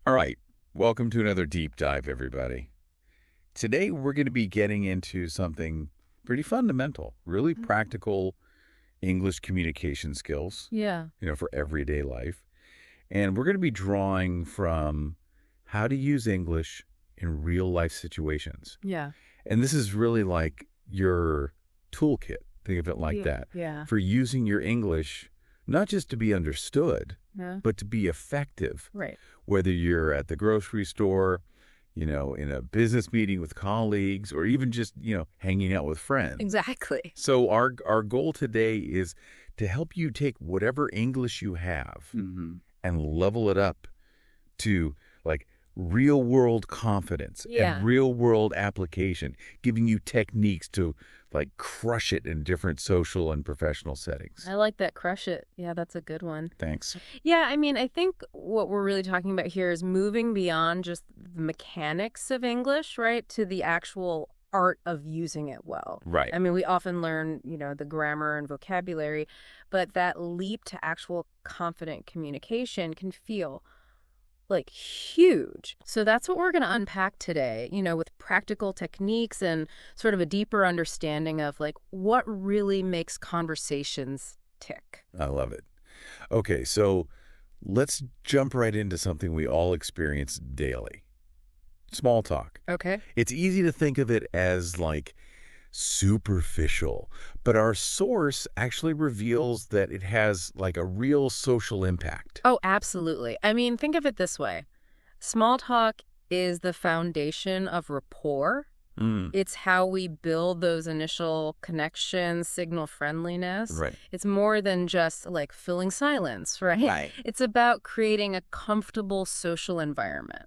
All right, welcome to another deep dive, everybody. Today, we're going to be getting into something pretty fundamental, really practical English communication skills, Yeah. for everyday life. And we're going to be drawing from how to use English in real life situations. Yeah. And this is really like your toolkit. Think of it like that. Yeah. For using your English, not just to be understood, Yeah. but to be effective. Right. Whether you're at the grocery store, in a business meeting with colleagues, or even just, hanging out with friends. Exactly. So our goal today is to help you take whatever English you have and level it up to like real world confidence and real world application, giving you techniques to like crush it in different social and professional settings. I like that. Crush it. Yeah, that's a good one. Thanks. Yeah, I mean, I think what we're really talking about here is moving beyond just the mechanics of English, right, to the actual art of using it well. Right. I mean, we often learn, the grammar and vocabulary, but that leap to actual confident communication can feel like huge. So that's what we're going to unpack today, with practical techniques and sort of a deeper understanding of like what really makes conversations tick. I love it. Okay, so let's jump right into something we all experience daily. Small talk. Okay. It's easy to think of it as like superficial, but our source actually reveals that it has like a real social impact. Oh, absolutely. I mean, think of it this way. Small talk is the foundation of rapport. It's how we build those initial connections, signal friendliness. Right. It's more than just like filling silence, right? Right. It's about creating a comfortable social environment.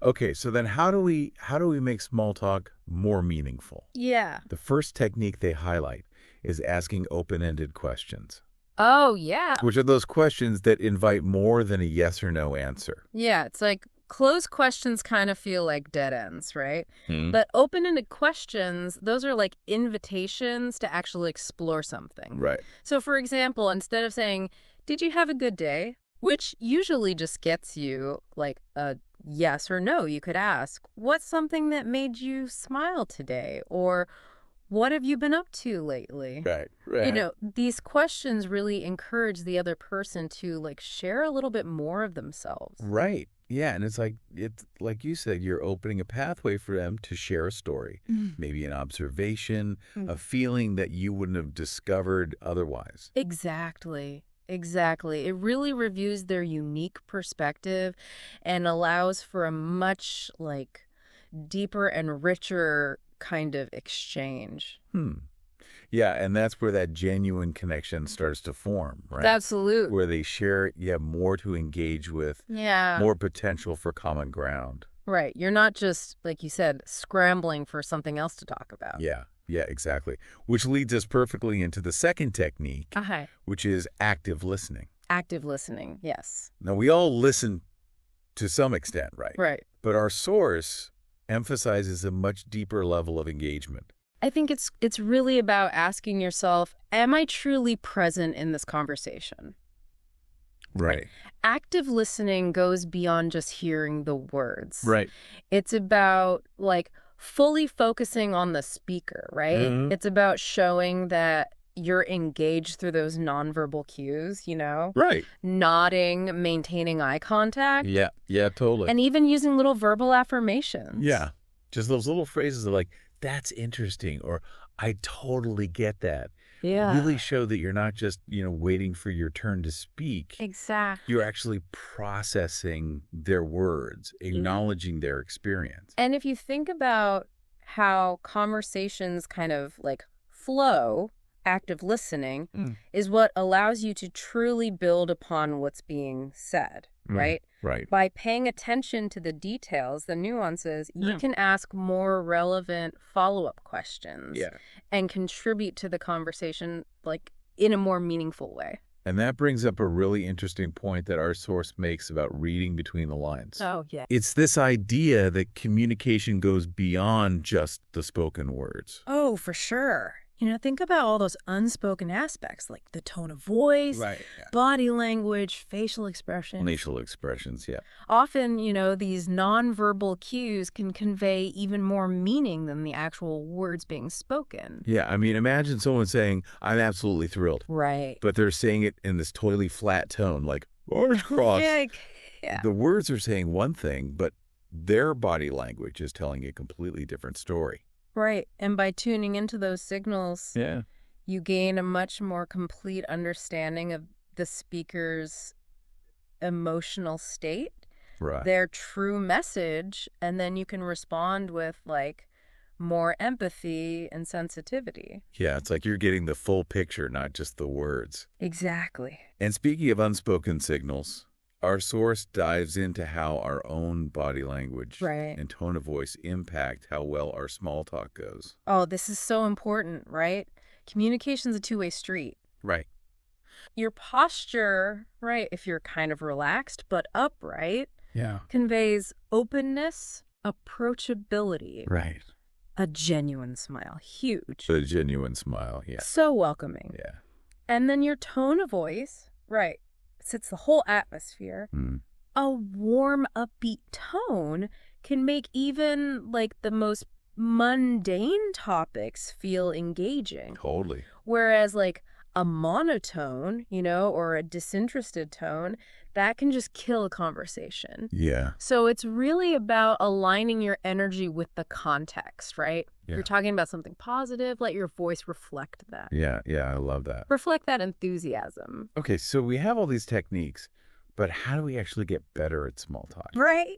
Okay, so then how do we make small talk more meaningful? Yeah. The first technique they highlight is asking open-ended questions. Oh, yeah. Which are those questions that invite more than a yes or no answer. Yeah, it's like closed questions kind of feel like dead ends, right? Hmm. But open-ended questions, those are like invitations to actually explore something. Right. So, for example, instead of saying, "Did you have a good day?" which usually just gets you like a yes or no, you could ask, "What's something that made you smile today?" Or, "What have you been up to lately?" Right. These questions really encourage the other person to like share a little bit more of themselves. Right. Yeah, and it's like you said, you're opening a pathway for them to share a story, maybe an observation, a feeling that you wouldn't have discovered otherwise. Exactly. It really reviews their unique perspective and allows for a much like deeper and richer kind of exchange. Yeah, and that's where that genuine connection starts to form, right? Absolutely. Where they share, more to engage with, Yeah. more potential for common ground. Right. You're not just, like you said, scrambling for something else to talk about. Yeah, exactly. Which leads us perfectly into the second technique, Okay. which is active listening. Active listening. Yes. Now, we all listen to some extent, right? Right. But our source emphasizes a much deeper level of engagement. I think it's really about asking yourself, am I truly present in this conversation? Right. Active listening goes beyond just hearing the words. Right. It's about like fully focusing on the speaker, right? It's about showing that you're engaged through those nonverbal cues, Right. nodding, maintaining eye contact. Yeah, totally. And even using little verbal affirmations. Yeah. Just those little phrases are like, that's interesting, or I totally get that. Yeah. Really show that you're not just, waiting for your turn to speak. Exactly. You're actually processing their words, acknowledging their experience. And if you think about how conversations kind of like flow, active listening is what allows you to truly build upon what's being said, right? Right. By paying attention to the details, the nuances, you can ask more relevant follow-up questions and contribute to the conversation like in a more meaningful way. And that brings up a really interesting point that our source makes about reading between the lines. Oh, yeah. It's this idea that communication goes beyond just the spoken words. Oh, for sure. Think about all those unspoken aspects, like the tone of voice, Right. Yeah. body language, facial expression. Facial expressions, yeah. Often, these nonverbal cues can convey even more meaning than the actual words being spoken. Yeah, I mean, imagine someone saying, I'm absolutely thrilled. Right. But they're saying it in this totally flat tone, like, arms crossed. Yeah. The words are saying one thing, but their body language is telling a completely different story. Right. And by tuning into those signals, you gain a much more complete understanding of the speaker's emotional state, their true message, and then you can respond with more empathy and sensitivity. Yeah, it's like you're getting the full picture, not just the words. Exactly. And speaking of unspoken signals, our source dives into how our own body language and tone of voice impact how well our small talk goes. Oh, this is so important, right? Communication's a two-way street. Right. Your posture, if you're kind of relaxed but upright, conveys openness, approachability. Right. A genuine smile. Huge. A genuine smile, yeah. So welcoming. Yeah. And then your tone of voice, sets the whole atmosphere. A warm, upbeat tone can make even the most mundane topics feel engaging. Totally. Whereas a monotone, or a disinterested tone, that can just kill a conversation. Yeah. So it's really about aligning your energy with the context, right? Yeah. If you're talking about something positive, let your voice reflect that. Yeah, I love that. Reflect that enthusiasm. Okay, so we have all these techniques, but how do we actually get better at small talk? Right.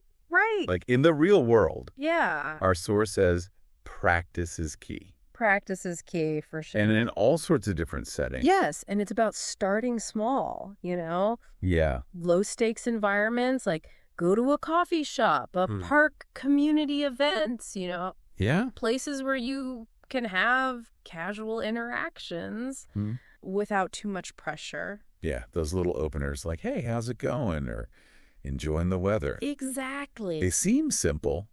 Like in the real world, Yeah. our source says practice is key. Practice is key, for sure. And in all sorts of different settings. Yes, and it's about starting small, Yeah. Low stakes environments, go to a coffee shop, a park, community events, Yeah. Places where you can have casual interactions without too much pressure. Yeah, those little openers like, hey, how's it going? Or enjoying the weather. Exactly. They seem simple,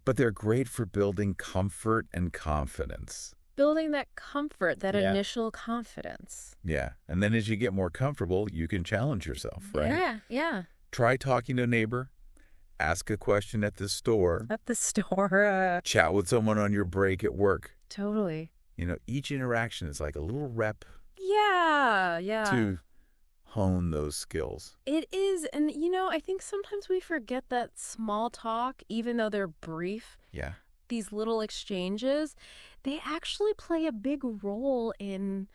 but they're great for building comfort and confidence. Building that comfort, that initial confidence. Yeah, and then as you get more comfortable, you can challenge yourself, right? Yeah. Try talking to a neighbor. Ask a question at the store. Chat with someone on your break at work. Totally. Each interaction is like a little rep. Yeah. To hone those skills. It is. And, I think sometimes we forget that small talk, even though they're brief, these little exchanges, they actually play a big role in,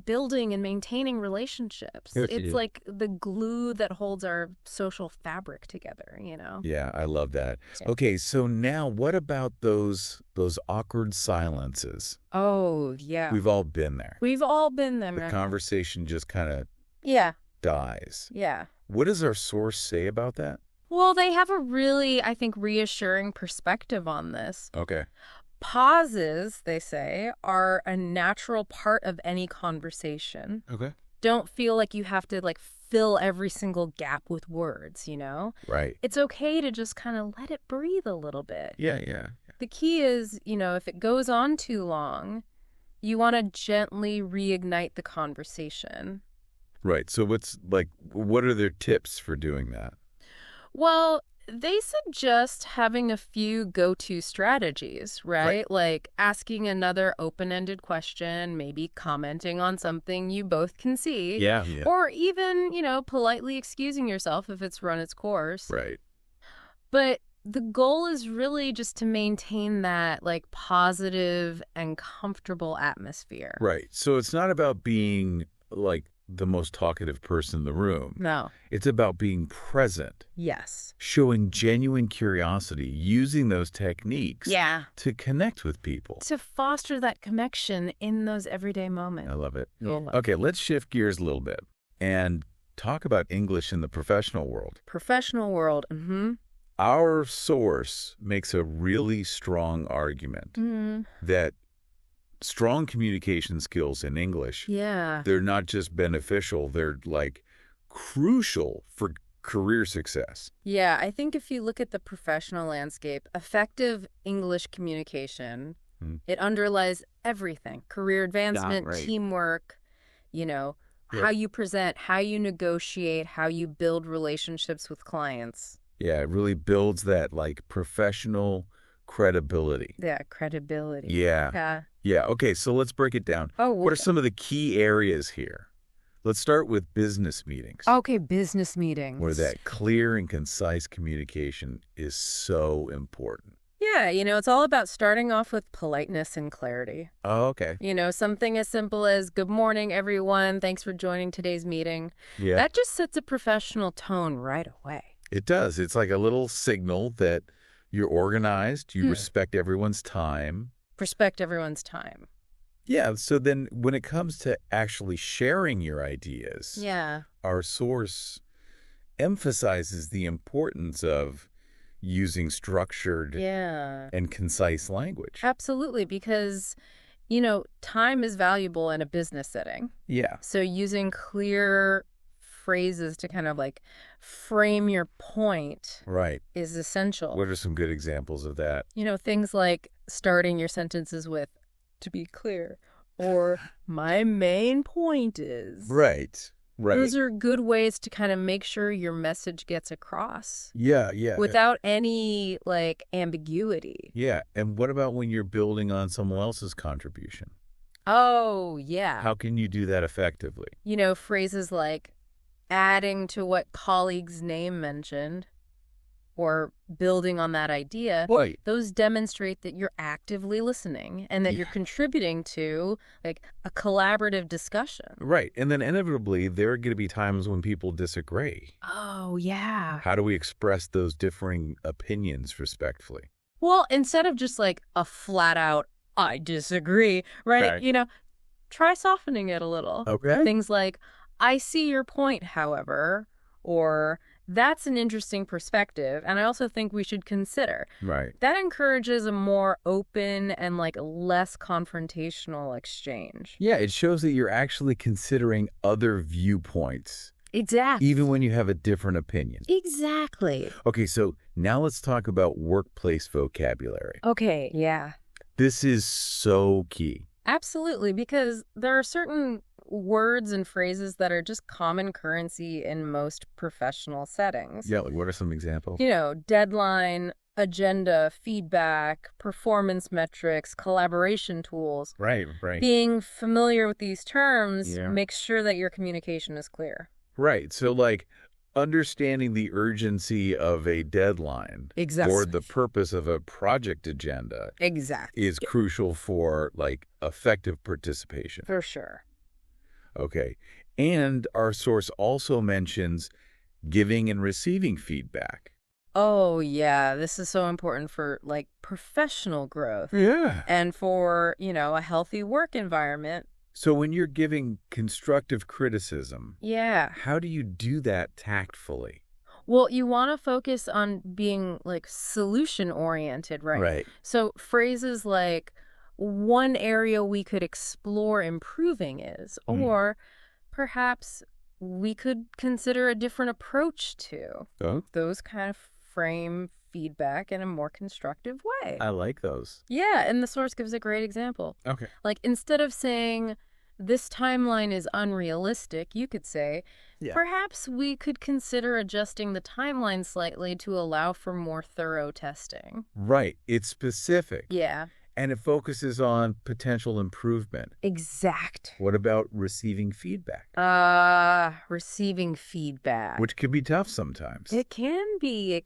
building and maintaining relationships. Yes, it's like the glue that holds our social fabric together, Yeah, I love that. Yeah. Okay, so now what about those awkward silences? Oh, yeah. We've all been there. We've all been there. The conversation just kind of dies. Yeah. What does our source say about that? Well, they have a really, I think, reassuring perspective on this. Okay. Pauses, they say, are a natural part of any conversation. Okay. Don't feel like you have to fill every single gap with words, Right. It's okay to just kind of let it breathe a little bit. Yeah. The key is, if it goes on too long, you want to gently reignite the conversation. Right. So what are their tips for doing that? Well, they suggest having a few go-to strategies, right? Like asking another open-ended question, maybe commenting on something you both can see. Yeah. Or even, politely excusing yourself if it's run its course. Right. But the goal is really just to maintain that positive and comfortable atmosphere. Right. So it's not about being the most talkative person in the room. No. It's about being present. Yes. Showing genuine curiosity, using those techniques to connect with people. To foster that connection in those everyday moments. I love it. Yeah. Okay, let's shift gears a little bit and talk about English in the professional world. Professional world. Our source makes a really strong argument that strong communication skills in English, they're not just beneficial, they're crucial for career success. Yeah, I think if you look at the professional landscape, effective English communication, it underlies everything. Career advancement, teamwork, how you present, how you negotiate, how you build relationships with clients. Yeah, it really builds that professional credibility. Yeah, credibility. Yeah. Yeah. Okay, so let's break it down. Oh, what are some of the key areas here? Let's start with business meetings. Okay, business meetings. Where that clear and concise communication is so important. Yeah, it's all about starting off with politeness and clarity. Oh, okay. Something as simple as, good morning, everyone. Thanks for joining today's meeting. Yeah. That just sets a professional tone right away. It does. It's like a little signal that you're organized, you respect everyone's time. Respect everyone's time. Yeah, so then when it comes to actually sharing your ideas, our source emphasizes the importance of using structured and concise language. Absolutely, because, time is valuable in a business setting. Yeah. So using clear phrases to kind of frame your point is essential. What are some good examples of that? Things like starting your sentences with, to be clear, or my main point is. Right. Those are good ways to kind of make sure your message gets across. Yeah. Without any ambiguity. Yeah. And what about when you're building on someone else's contribution? Oh, yeah. How can you do that effectively? Phrases like adding to what colleague's name mentioned, or building on that idea, those demonstrate that you're actively listening and that you're contributing to a collaborative discussion. Right. And then inevitably, there are going to be times when people disagree. Oh, yeah. How do we express those differing opinions respectfully? Well, instead of just a flat out, I disagree, right? Try softening it a little. Okay. Things like, I see your point, however, or that's an interesting perspective, and I also think we should consider. Right. That encourages a more open and less confrontational exchange. Yeah, it shows that you're actually considering other viewpoints. Exactly. Even when you have a different opinion. Exactly. Okay, so now let's talk about workplace vocabulary. Okay, yeah. This is so key. Absolutely, because there are certain words and phrases that are just common currency in most professional settings. Yeah, what are some examples? Deadline, agenda, feedback, performance metrics, collaboration tools. Right. Being familiar with these terms makes sure that your communication is clear. Right. So understanding the urgency of a deadline or the purpose of a project agenda is crucial for effective participation. For sure. Okay. And our source also mentions giving and receiving feedback. Oh, yeah. This is so important for professional growth. Yeah. And for, a healthy work environment. So when you're giving constructive criticism, yeah, how do you do that tactfully? Well, you want to focus on being solution oriented, right? Right. So phrases like one area we could explore improving is, or perhaps we could consider a different approach to. Oh. Those kind of frame feedback in a more constructive way. I like those. Yeah, and the source gives a great example. Okay. Instead of saying, this timeline is unrealistic, you could say, perhaps we could consider adjusting the timeline slightly to allow for more thorough testing. Right. It's specific. Yeah. And it focuses on potential improvement. Exact. What about receiving feedback? Receiving feedback. Which can be tough sometimes. It can be.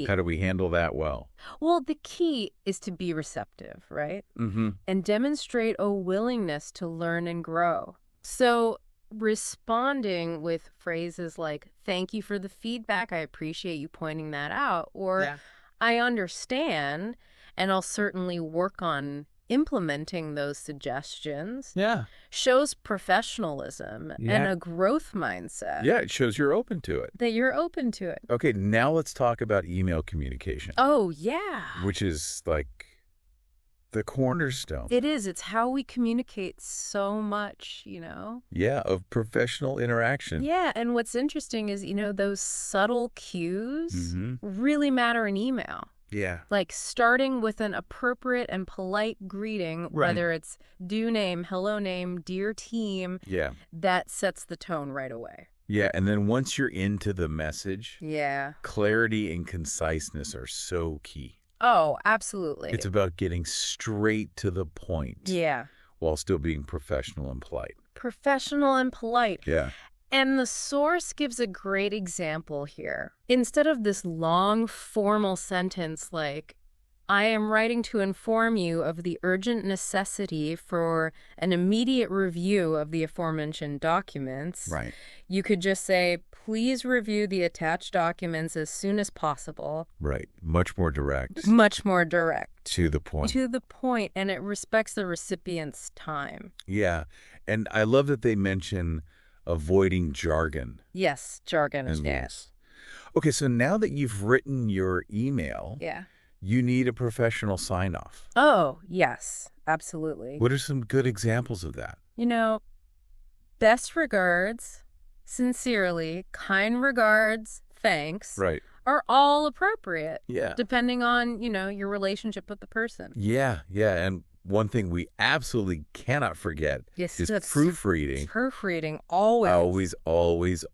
How do we handle that well? Well, the key is to be receptive, right? Mm-hmm. And demonstrate a willingness to learn and grow. So responding with phrases like, thank you for the feedback, I appreciate you pointing that out, or I understand, and I'll certainly work on implementing those suggestions. Yeah. Shows professionalism and a growth mindset. Yeah, it shows you're open to it. That you're open to it. Okay, now let's talk about email communication. Oh, yeah. Which is the cornerstone. It is. It's how we communicate so much, Yeah, of professional interaction. Yeah, and what's interesting is, those subtle cues really matter in email. Yeah. Like starting with an appropriate and polite greeting, whether it's do name, hello name, dear team, that sets the tone right away. Yeah, and then once you're into the message, yeah, clarity and conciseness are so key. Oh, absolutely. It's about getting straight to the point. Yeah. While still being professional and polite. Professional and polite. Yeah. And the source gives a great example here. Instead of this long, formal sentence like, I am writing to inform you of the urgent necessity for an immediate review of the aforementioned documents. Right. You could just say, please review the attached documents as soon as possible. Right. Much more direct. Much more direct. To the point. To the point, and it respects the recipient's time. Yeah. And I love that they mention avoiding jargon. Yes, jargon is yes. Okay, so now that you've written your email, you need a professional sign-off. Oh, yes, absolutely. What are some good examples of that? You know, best regards, sincerely, kind regards, thanks. Right. Are all appropriate. Yeah. Depending on, your relationship with the person. Yeah, yeah. And one thing we absolutely cannot forget is proofreading. Proofreading, always. Always, always,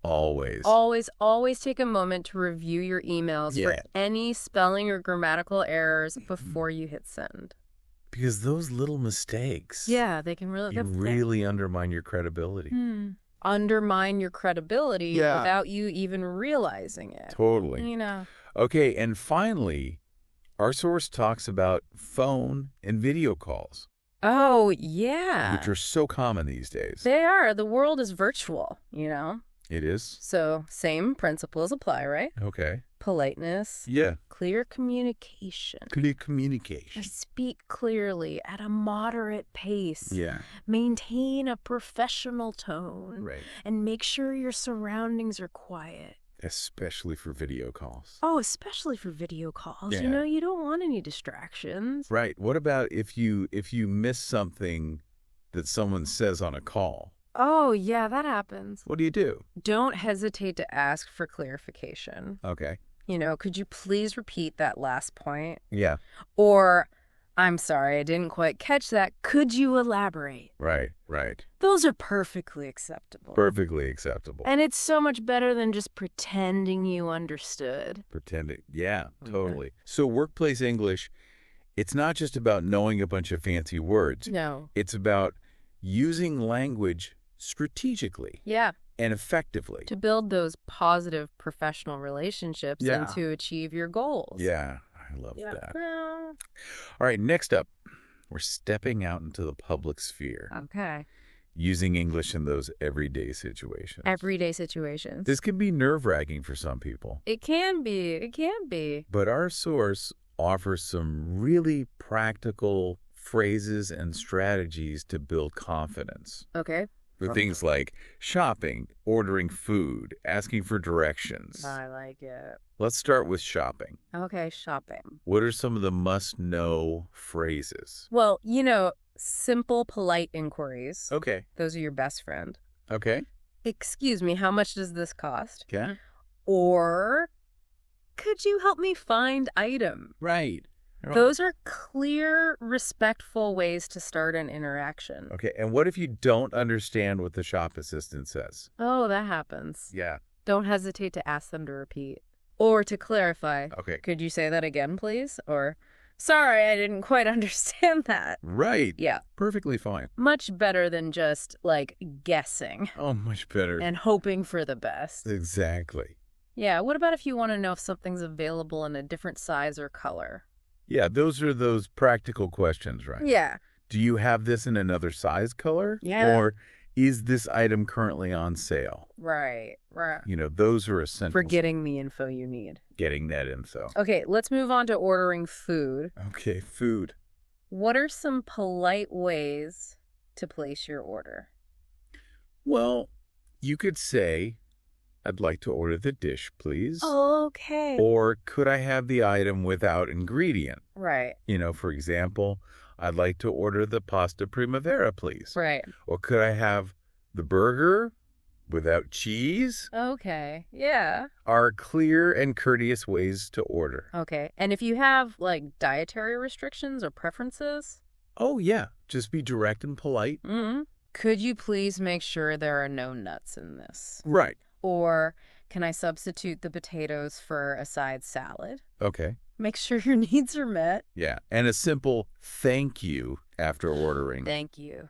always. Always take a moment to review your emails for any spelling or grammatical errors before you hit send. Because those little mistakes. Yeah, they can really undermine your credibility. Undermine your credibility without you even realizing it. Totally. Okay, and finally, our source talks about phone and video calls. Oh, yeah. Which are so common these days. They are. The world is virtual, It is. So same principles apply, right? Okay. Politeness. Yeah. Clear communication. Clear communication. Speak clearly at a moderate pace. Yeah. Maintain a professional tone. Right. And make sure your surroundings are quiet. Especially for video calls. Oh, especially for video calls. Yeah. You don't want any distractions. Right. What about if you miss something that someone says on a call? Oh, yeah, that happens. What do you do? Don't hesitate to ask for clarification. Okay. Could you please repeat that last point? Yeah. Or, I'm sorry, I didn't quite catch that. Could you elaborate? Right, right. Those are perfectly acceptable. Perfectly acceptable. And it's so much better than just pretending you understood. Pretending. Yeah, totally. So workplace English, it's not just about knowing a bunch of fancy words. No. It's about using language strategically. Yeah. And effectively. To build those positive professional relationships and to achieve your goals. Yeah, I love that. All right, next up, we're stepping out into the public sphere. Okay. Using English in those everyday situations. Everyday situations. This can be nerve-wracking for some people. It can be. It can be. But our source offers some really practical phrases and strategies to build confidence. Okay. For things like shopping, ordering food, asking for directions. I like it. Let's start with shopping. Okay, shopping. What are some of the must-know phrases? Well, simple, polite inquiries. Okay. Those are your best friend. Okay. Excuse me, how much does this cost? Okay. Or, could you help me find item? Right. Those are clear, respectful ways to start an interaction. Okay, and what if you don't understand what the shop assistant says? Oh, that happens. Yeah. Don't hesitate to ask them to repeat. Or to clarify. Okay. Could you say that again, please? Or, sorry, I didn't quite understand that. Right. Yeah. Perfectly fine. Much better than just, guessing. Oh, much better. And hoping for the best. Exactly. Yeah, what about if you want to know if something's available in a different size or color? Yeah, those are those practical questions, right? Yeah. Do you have this in another size color? Yeah. Or is this item currently on sale? Right. Those are essential. For getting the info you need. Getting that info. Okay, let's move on to ordering food. Okay, food. What are some polite ways to place your order? Well, you could say, I'd like to order the dish, please. Okay. Or could I have the item without ingredient? Right. For example, I'd like to order the pasta primavera, please. Right. Or could I have the burger without cheese Okay, yeah. are clear and courteous ways to order. Okay, and if you have, like, dietary restrictions or preferences? Oh, yeah. Just be direct and polite. Mm-hmm. Could you please make sure there are no nuts in this? Right. Or can I substitute the potatoes for a side salad? Okay. Make sure your needs are met. Yeah. And a simple thank you after ordering Thank you.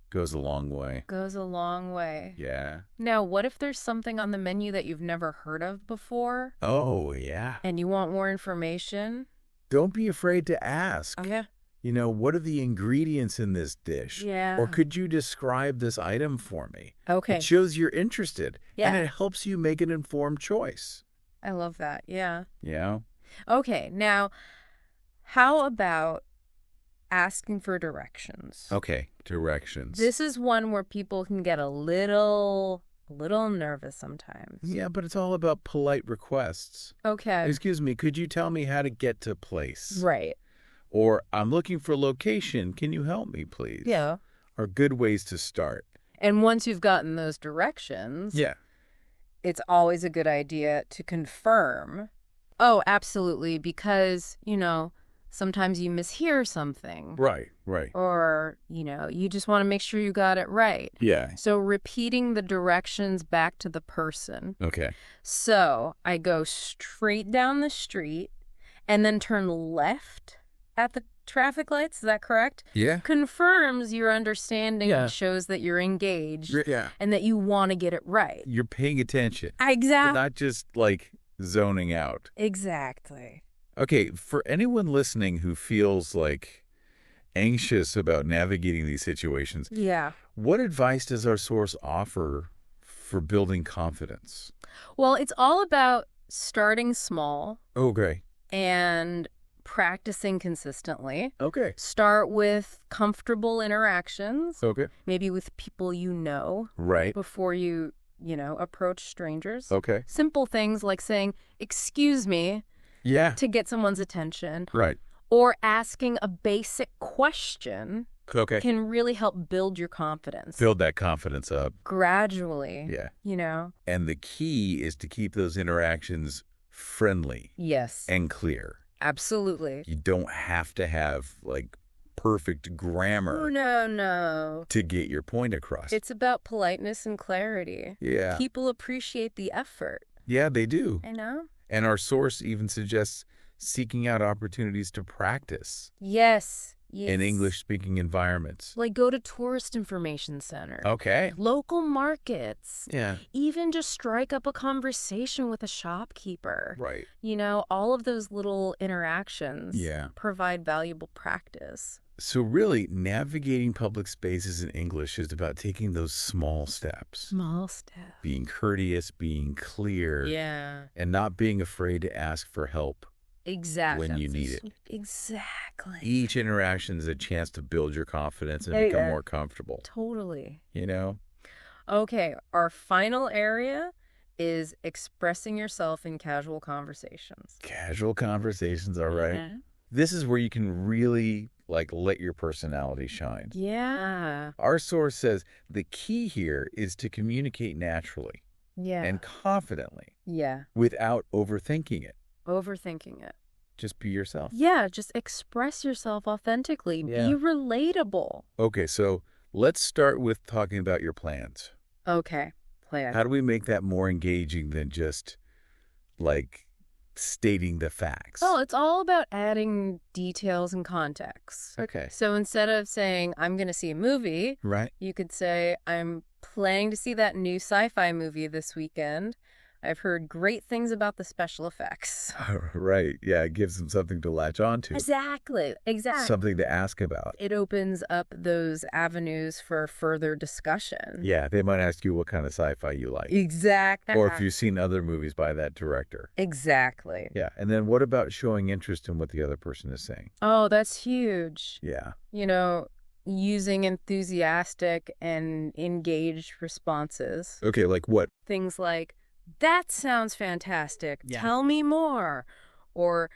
goes a long way. Goes a long way. Yeah. Now, what if there's something on the menu that you've never heard of before Oh, yeah. and you want more information? Don't be afraid to ask. Oh, yeah. You know, what are the ingredients in this dish? Yeah. Or could you describe this item for me? Okay. It shows you're interested. Yeah. And it helps you make an informed choice. I love that. Yeah. Yeah. Okay. Now, how about asking for directions? Okay. Directions. This is one where people can get a little nervous sometimes. Yeah, but it's all about polite requests. Okay. Excuse me, could you tell me how to get to place? Right. Or I'm looking for location. Can you help me, please? Yeah. Are good ways to start. And once you've gotten those directions, Yeah. it's always a good idea to confirm. Oh, absolutely, because, sometimes you mishear something. Right, right. Or, you just want to make sure you got it right. Yeah. So repeating the directions back to the person. Okay. So I go straight down the street and then turn left at the traffic lights. Is that correct? Yeah. Confirms your understanding and shows that you're engaged Yeah. and that you want to get it right. You're paying attention. Exactly. Not just like zoning out. Exactly. Okay, for anyone listening who feels like anxious about navigating these situations, Yeah. what advice does our source offer for building confidence? Well, it's all about starting small Okay. and practicing consistently. Okay. Start with comfortable interactions, Okay. maybe with people you know, Right. before you, approach strangers. Okay. Simple things like saying, "Excuse me," Yeah. to get someone's attention, Right. or asking a basic question Okay. can really help build your confidence. Build that confidence up. Gradually. Yeah. And the key is to keep those interactions friendly Yes. and clear. Absolutely. You don't have to have like perfect grammar No. to get your point across. It's about politeness and clarity. Yeah. People appreciate the effort. Yeah, they do. I know. And our source even suggests seeking out opportunities to practice Yes. in English-speaking environments. Like go to tourist information center. Okay. Local markets. Yeah. Even just strike up a conversation with a shopkeeper. Right. All of those little interactions Yeah. provide valuable practice. So really, navigating public spaces in English is about taking those small steps. Small steps. Being courteous, being clear, Yeah. and not being afraid to ask for help Exactly. when you need it. Exactly. Each interaction is a chance to build your confidence and become more comfortable. Totally. Okay, our final area is expressing yourself in casual conversations. Casual conversations, all right. Yeah. This is where you can really let your personality shine. Yeah. Our source says the key here is to communicate naturally Yeah. and confidently Yeah. without overthinking it. Overthinking it. Just be yourself. Yeah, just express yourself authentically. Yeah. Be relatable. Okay, so let's start with talking about your plans. Okay, plan. How do we make that more engaging than just stating the facts? Oh, it's all about adding details and context. Okay. So instead of saying, I'm going to see a movie, Right. you could say, I'm planning to see that new sci-fi movie this weekend. I've heard great things about the special effects. Right. Yeah, it gives them something to latch on to. Exactly. Something to ask about. It opens up those avenues for further discussion. Yeah, they might ask you what kind of sci-fi you like. Exactly. Or if you've seen other movies by that director. Exactly. Yeah, and then what about showing interest in what the other person is saying? Oh, that's huge. Yeah. Using enthusiastic and engaged responses. Okay, like what? Things like, that sounds fantastic. Yeah. Tell me more. Or,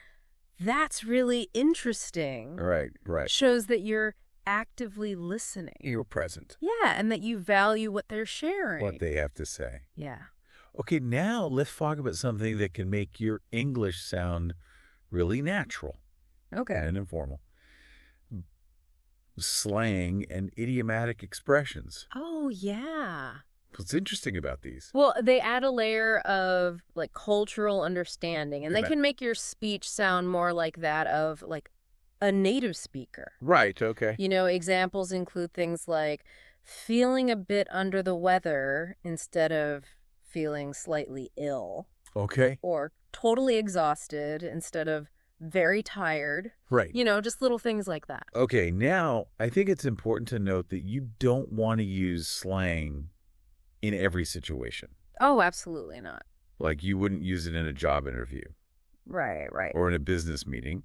that's really interesting. Right. Shows that you're actively listening. You're present. Yeah, and that you value what they're sharing. What they have to say. Yeah. Okay, now let's talk about something that can make your English sound really natural. Okay. And informal. Slang and idiomatic expressions. Oh, yeah. What's interesting about these? Well, they add a layer of like cultural understanding, and they can make your speech sound more like that of like a native speaker. Right, okay. You know, examples include things like feeling a bit under the weather instead of feeling slightly ill. Okay. Or totally exhausted instead of very tired. Right. You know, just little things like that. Okay, now I think it's important to note that you don't want to use slang in every situation. Oh, absolutely not. Like you wouldn't use it in a job interview. Right. Or in a business meeting.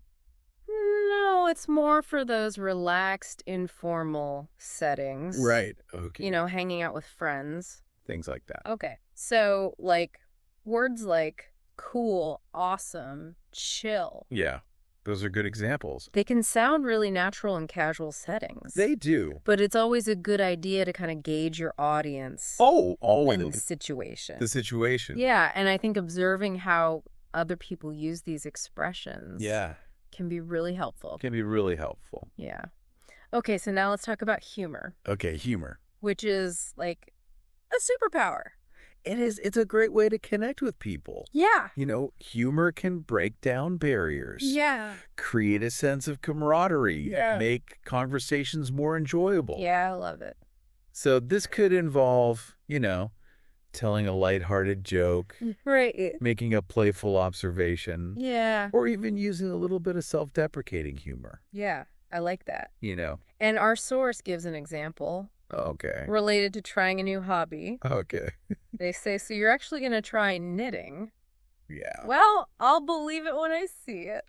No, it's more for those relaxed, informal settings. Right. Okay. You know, hanging out with friends. Things like that. Okay. So, like, words like cool, awesome, chill. Yeah. Those are good examples. They can sound really natural in casual settings. They do. But it's always a good idea to kind of gauge your audience. Oh, always. And the situation. The situation. Yeah, and I think observing how other people use these expressions can be really helpful. Can be really helpful. Yeah. Okay, so now let's talk about humor. Okay, humor. Which is like a superpower. It is. It's a great way to connect with people. Yeah. You know, humor can break down barriers. Yeah. Create a sense of camaraderie. Yeah. Make conversations more enjoyable. Yeah, I love it. So this could involve, you know, telling a lighthearted joke. Right. Making a playful observation. Yeah. Or even using a little bit of self-deprecating humor. Yeah, I like that. You know. And our source gives an example. Okay. Related to trying a new hobby. Okay. They say, so you're actually going to try knitting. Yeah. Well, I'll believe it when I see it.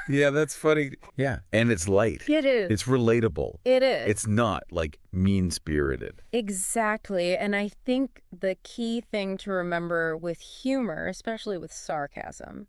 Yeah, that's funny. Yeah. And it's light. It is. It's relatable. It is. It's not like mean-spirited. Exactly. And I think the key thing to remember with humor, especially with sarcasm,